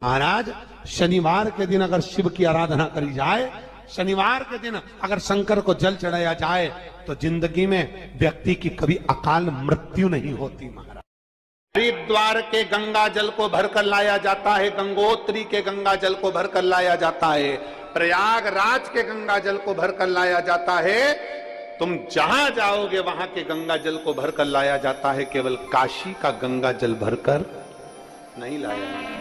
महाराज शनिवार के दिन अगर शिव की आराधना करी जाए, शनिवार के दिन अगर शंकर को जल चढ़ाया जाए तो जिंदगी में व्यक्ति की कभी अकाल मृत्यु नहीं होती। महाराज हरिद्वार के गंगा जल को भरकर लाया जाता है, गंगोत्री के गंगा जल को भरकर लाया जाता है, प्रयागराज के गंगा जल को भरकर लाया जाता है। तुम जहां जाओगे वहां के गंगा जल को भरकर लाया जाता है, केवल काशी का गंगा जल भरकर नहीं लाया जाता।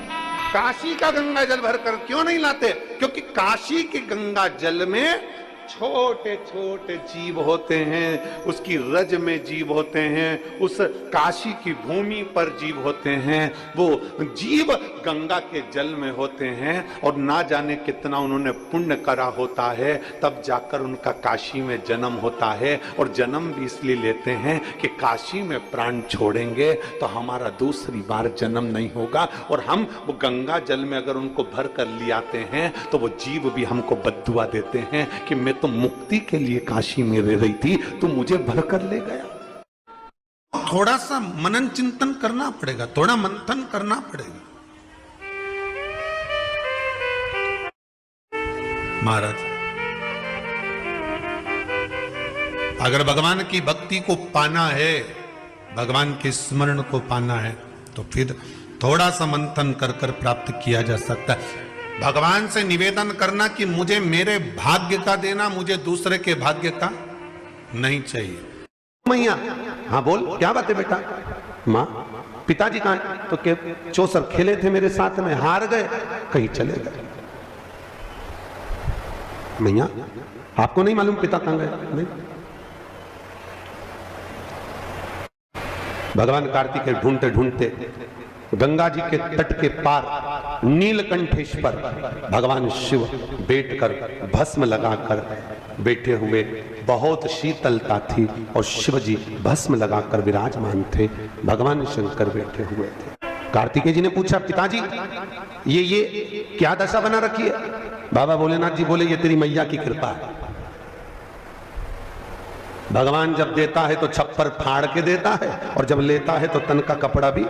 काशी का गंगा जल भरकर क्यों नहीं लाते? क्योंकि काशी के गंगा जल में छोटे छोटे जीव होते हैं, उसकी रज में जीव होते हैं, उस काशी की भूमि पर जीव होते हैं। वो जीव गंगा के जल में होते हैं और ना जाने कितना उन्होंने पुण्य करा होता है, तब जाकर उनका काशी में जन्म होता है। और जन्म भी इसलिए लेते हैं कि काशी में प्राण छोड़ेंगे तो हमारा दूसरी बार जन्म नहीं होगा। और हम वो गंगा जल में अगर उनको भर कर ले आते हैं तो वो जीव भी हमको बद्दुआ देते हैं कि मैं तो मुक्ति के लिए काशी में रह रही थी, तू मुझे भरकर ले गया। थोड़ा सा मनन चिंतन करना पड़ेगा, थोड़ा मंथन करना पड़ेगा। महाराज अगर भगवान की भक्ति को पाना है, भगवान के स्मरण को पाना है, तो फिर थोड़ा सा मंथन कर कर प्राप्त किया जा सकता है। भगवान से निवेदन करना कि मुझे मेरे भाग्य का देना, मुझे दूसरे के भाग्य का नहीं चाहिए। मैया हाँ बोल, क्या बात है बेटा? माँ पिताजी कहाँ हैं? तो के चौसर खेले थे मेरे साथ में, हार गए, कहीं चले गए। मैया आपको नहीं मालूम पिता कहाँ गए? नहीं। भगवान कार्तिकेय ढूंढते ढूंढते गंगा जी के तट के पार नीलकंठेश्वर भगवान शिव बैठकर भस्म लगाकर बैठे हुए, बहुत शीतलता थी और शिव जी भस्म लगाकर विराजमान थे, भगवान शंकर बैठे हुए थे। कार्तिकेय जी ने पूछा, पिताजी ये क्या दशा बना रखी है? बाबा भोलेनाथ जी बोले, ये तेरी मैया की कृपा है। भगवान जब देता है तो छप्पर फाड़ के देता है और जब लेता है तो तन का कपड़ा भी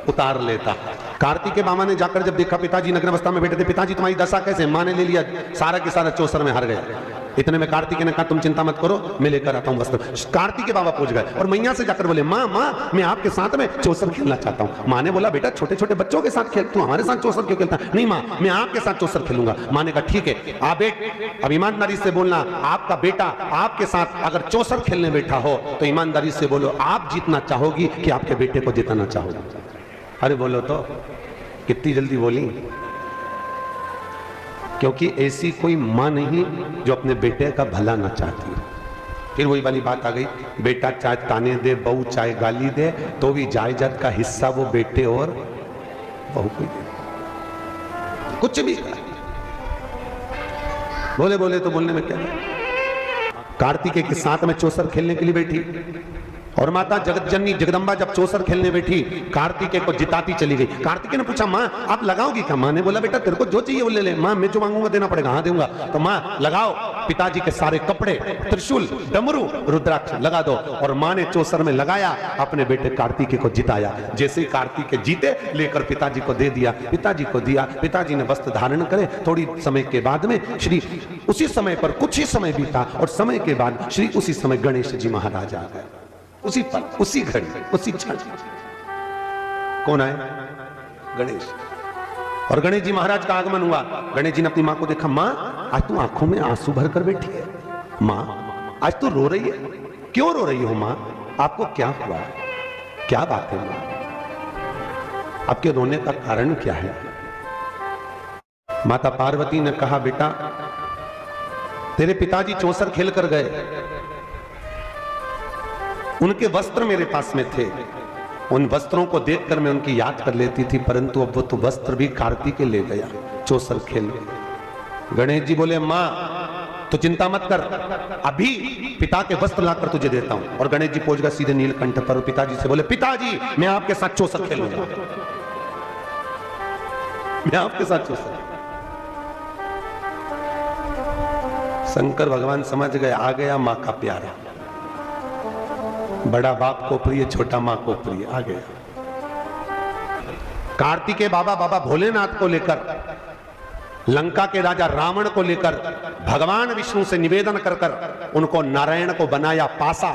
उतार लेता है। कार्तिकेय मामा ने जाकर जब देखा पिताजी नग्न अवस्था में बैठे थे, पिताजी तुम्हारी दशा कैसे? माँ ने ले लिया, सारा के सारा चौसर में हार गया। इतने में कार्तिकेय ने कहा, तुम चिंता मत करो, मैं लेकर आता हूँ वस्त्र। कार्तिकेय बाबा पहुंच गए और मैया से जाकर बोले, माँ मैं आपके साथ में चौसर खेलना चाहता हूँ। माँ ने बोला, बेटा छोटे छोटे बच्चों के साथ खेल, तू हमारे साथ चौसर क्यों खेलता है? नहीं माँ, मैं आपके साथ चौसर खेलूंगा। माँ ने कहा, ठीक है आप बेट, अब ईमानदारी से बोलना, आपका बेटा आपके साथ अगर चौसर खेलने बैठा हो तो ईमानदारी से बोलो, आप जीतना चाहोगी कि आपके बेटे को जिताना चाहोगी? अरे बोलो तो, कितनी जल्दी बोली। क्योंकि ऐसी कोई मां नहीं जो अपने बेटे का भला ना चाहती है। फिर वही वाली बात आ गई, बेटा चाहे ताने दे, बहू चाहे गाली दे, तो भी जायदाद का हिस्सा वो बेटे और बहू को दे। कुछ भी बोले बोले तो बोलने में क्या है। कार्तिकेय के साथ में चौसर खेलने के लिए बैठी और माता जगत जननी जगदम्बा जब चौसर खेलने बैठी, कार्तिकेय को जिताती चली गई। कार्तिकेय ने पूछा, माँ आप लगाओगी क्या? माँ ने बोला, बेटा तेरे को जो चाहिए वो ले ले। माँ मैं जो मांगूंगा देना पड़ेगा। हाँ दूंगा। तो माँ लगाओ, पिताजी के सारे कपड़े, त्रिशूल, डमरू, रुद्राक्ष लगा दो। और माँ ने चौसर में लगाया, अपने बेटे कार्तिकेय को जिताया। जैसे ही कार्तिकेय जीते, लेकर पिताजी को दे दिया, पिताजी को दिया, पिताजी ने वस्त्र धारण करे। थोड़ी समय के बाद में श्री उसी समय पर कुछ ही समय बीता और समय के बाद श्री उसी समय गणेश जी महाराज आ गए। उसी पल, उसी घड़ी, उसी क्षण। कौन आए? गणेश। और गणेश जी महाराज का आगमन हुआ। गणेश जी ने अपनी मां को देखा, मां आज तू आंखों में आंसू भर कर बैठी है। मां आज तू रो रही है, क्यों रो रही हो मां? आपको क्या हुआ? क्या बात है मां? आपके रोने का कारण क्या है? माता पार्वती ने कहा, बेटा तेरे पिताजी चौसर खेल कर गए, उनके वस्त्र मेरे पास में थे, उन वस्त्रों को देखकर मैं उनकी याद कर लेती थी, परंतु अब वो तो वस्त्र भी कार्तिकेय ले गया चौसर खेल। गणेश जी बोले, मां तो चिंता मत कर, अभी पिता के वस्त्र लाकर तुझे देता हूं। और गणेश जी पहुंच गए सीधे नीलकंठ पर। पिताजी से बोले, पिताजी मैं आपके साथ चौसर खेलूंगा, मैं आपके साथ चौसर। शंकर भगवान समझ गए, आ गया मां का प्यारा, बड़ा बाप को प्रिय, छोटा मां को प्रिय, आ गया। कार्तिकेय बाबा बाबा भोलेनाथ को लेकर, लंका के राजा रावण को लेकर भगवान विष्णु से निवेदन कर कर उनको नारायण को बनाया पासा,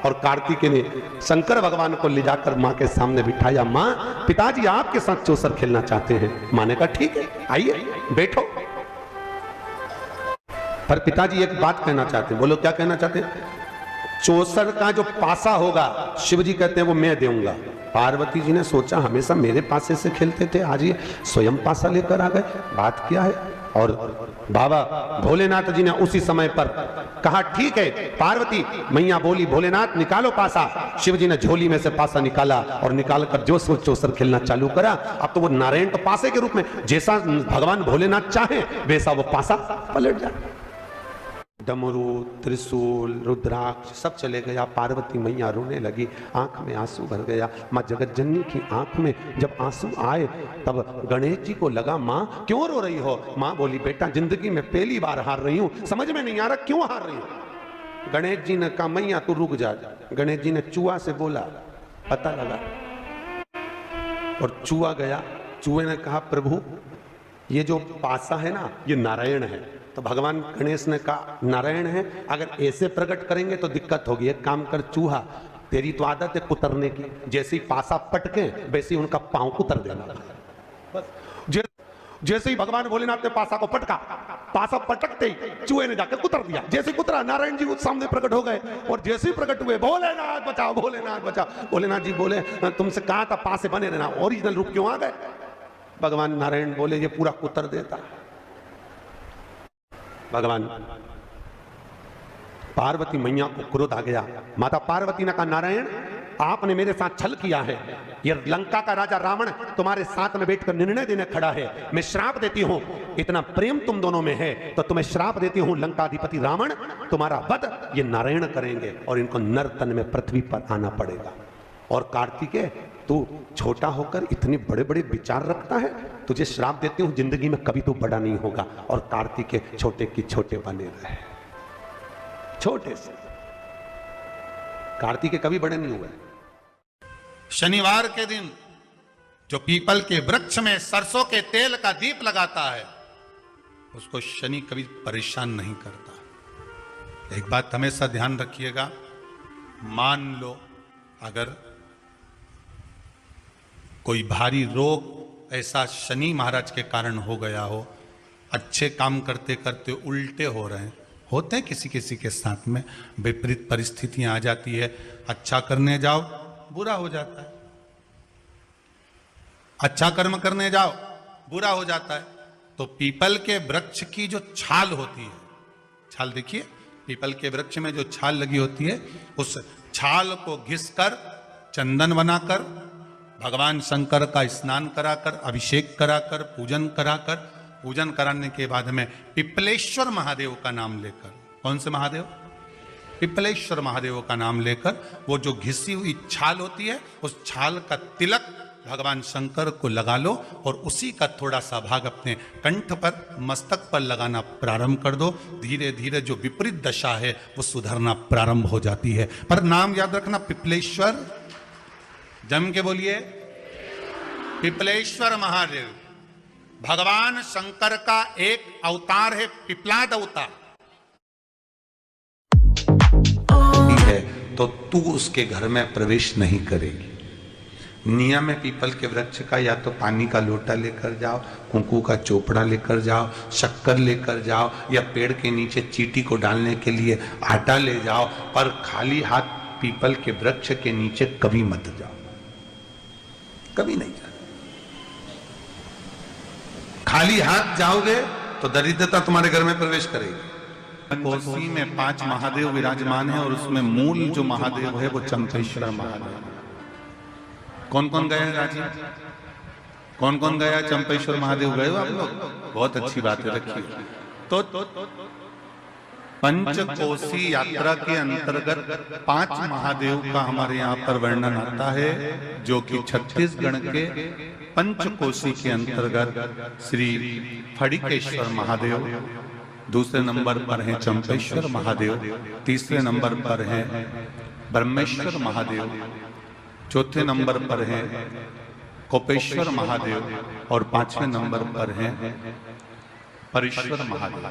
और कार्तिकेय ने शंकर भगवान को ले जाकर मां के सामने बिठाया। मां, पिताजी आपके साथ चौसर खेलना चाहते हैं। मां ने कहा ठीक है, आइए बैठो। पर पिताजी एक बात कहना चाहते हैं। बोलो क्या कहना चाहते हैं? चौसर का जो पासा होगा, शिव जी कहते हैं वो मैं दूंगा। पार्वती जी ने सोचा हमेशा मेरे पासे से खेलते थे, आज ये स्वयं पासा लेकर आ गए, बात क्या है? और बाबा भोलेनाथ जी ने उसी समय पर कहा ठीक है। पार्वती मैया बोली भोलेनाथ निकालो पासा। शिव जी ने झोली में से पासा निकाला और निकालकर जो चौसर खेलना चालू करा। अब तो वो नारायण तो पासे के रूप में, जैसा भगवान भोलेनाथ चाहे वैसा वो पासा पलट जाए। डमरू, त्रिशूल, रुद्राक्ष सब चले गया। पार्वती मैया रोने लगी, आंख में आंसू भर गया। माँ जगतजननी की आंख में जब आंसू आए तब गणेश जी को लगा माँ क्यों रो रही हो? माँ बोली बेटा जिंदगी में पहली बार हार रही हूँ, समझ में नहीं आ रहा क्यों हार रही हूँ। गणेश जी ने कहा मैया तू रुक जा। गणेश जी ने चूहा से बोला पता लगा, और चूहा गया। चूहे ने कहा प्रभु ये जो पासा है ना ये नारायण है। तो भगवान गणेश ने कहा नारायण है, अगर ऐसे प्रकट करेंगे तो दिक्कत होगी। एक काम कर चूहा, तेरी तो आदत है कुतरने की, जैसे ही पासा पटके वैसे ही उनका पांव कुतर देना। बस जैसे ही भगवान भोलेनाथ ने पासा को पटका, पासा पटकते ही चूहे ने जाकर कुतर दिया। जैसे कुतरा नारायण जी उस सामने प्रकट हो गए, और जैसे ही प्रकट हुए भोलेनाथ बचाओ, भोलेनाथ बचाओ। भोलेनाथ जी बोले तुमसे कहा था पासे बने रहना, ओरिजिनल रूप क्यों आ गए? भगवान नारायण बोले ये पूरा कुतर देता। भगवान पार्वती मैया को क्रोध आ गया। माता पार्वती ने कहा नारायण आपने मेरे साथ छल किया है, ये लंका का राजा रावण तुम्हारे साथ में बैठकर निर्णय देने खड़ा है। मैं श्राप देती हूं, इतना प्रेम तुम दोनों में है तो तुम्हें श्राप देती हूं, लंकाधिपति रावण तुम्हारा वध ये नारायण करेंगे और इनको नर तन में पृथ्वी पर आना पड़ेगा। और कार्तिकेय तू छोटा होकर इतने बड़े बड़े विचार रखता है, तुझे श्राप देती हूं जिंदगी में कभी तू बड़ा नहीं होगा। और कार्तिकेय छोटे की छोटे बने रहे, छोटे से। कार्तिकेय कभी बड़े नहीं हुए। शनिवार के दिन जो पीपल के वृक्ष में सरसों के तेल का दीप लगाता है उसको शनि कभी परेशान नहीं करता। एक बात हमेशा ध्यान रखिएगा, मान लो अगर कोई भारी रोग ऐसा शनि महाराज के कारण हो गया हो, अच्छे काम करते करते उल्टे हो रहे हैं, होते हैं किसी किसी के साथ में, विपरीत परिस्थितियां आ जाती है। अच्छा करने जाओ बुरा हो जाता है, अच्छा कर्म करने जाओ बुरा हो जाता है। तो पीपल के वृक्ष की जो छाल होती है, छाल देखिए पीपल के वृक्ष में जो छाल लगी होती है, उस छाल को घिसकर चंदन बनाकर भगवान शंकर का स्नान कराकर, अभिषेक कराकर, पूजन कराने के बाद में पिपलेश्वर महादेव का नाम लेकर, कौन से महादेव? पिपलेश्वर महादेव का नाम लेकर वो जो घिसी हुई छाल होती है उस छाल का तिलक भगवान शंकर को लगा लो और उसी का थोड़ा सा भाग अपने कंठ पर, मस्तक पर लगाना प्रारंभ कर दो। धीरे धीरे जो विपरीत दशा है वो सुधरना प्रारंभ हो जाती है। पर नाम याद रखना पिपलेश्वर, जम के बोलिए पिपलेश्वर महादेव। भगवान शंकर का एक अवतार है पिपलाद अवतार है, तो तू उसके घर में प्रवेश नहीं करेगी। नियम है पीपल के वृक्ष का, या तो पानी का लोटा लेकर जाओ, कुंकू का चोपड़ा लेकर जाओ, शक्कर लेकर जाओ, या पेड़ के नीचे चींटी को डालने के लिए आटा ले जाओ, पर खाली हाथ पीपल के वृक्ष के नीचे कभी मत जाओ, कभी नहीं जाओ। खाली हाथ जाओगे तो दरिद्रता तुम्हारे घर में प्रवेश करेगी। कोसी में 5 महादेव विराजमान है और उसमें मूल जो महादेव है वो चंपेश्वर महादेव। कौन कौन गए राजी? कौन कौन गया चंपेश्वर महादेव? गए हो आप लोग? बहुत अच्छी बात है, रखिए। तो पंचकोसी यात्रा के अंतर्गत 5 महादेव का हमारे यहाँ पर वर्णन आता है, जो कि छत्तीसगढ़ के पंचकोसी के अंतर्गत श्री फड़िकेश्वर महादेव, दूसरे नंबर पर हैं चंपेश्वर महादेव, तीसरे नंबर पर हैं ब्रह्मेश्वर महादेव, चौथे नंबर पर हैं कोपेश्वर महादेव और 5वें नंबर पर हैं परेश्वर महादेव।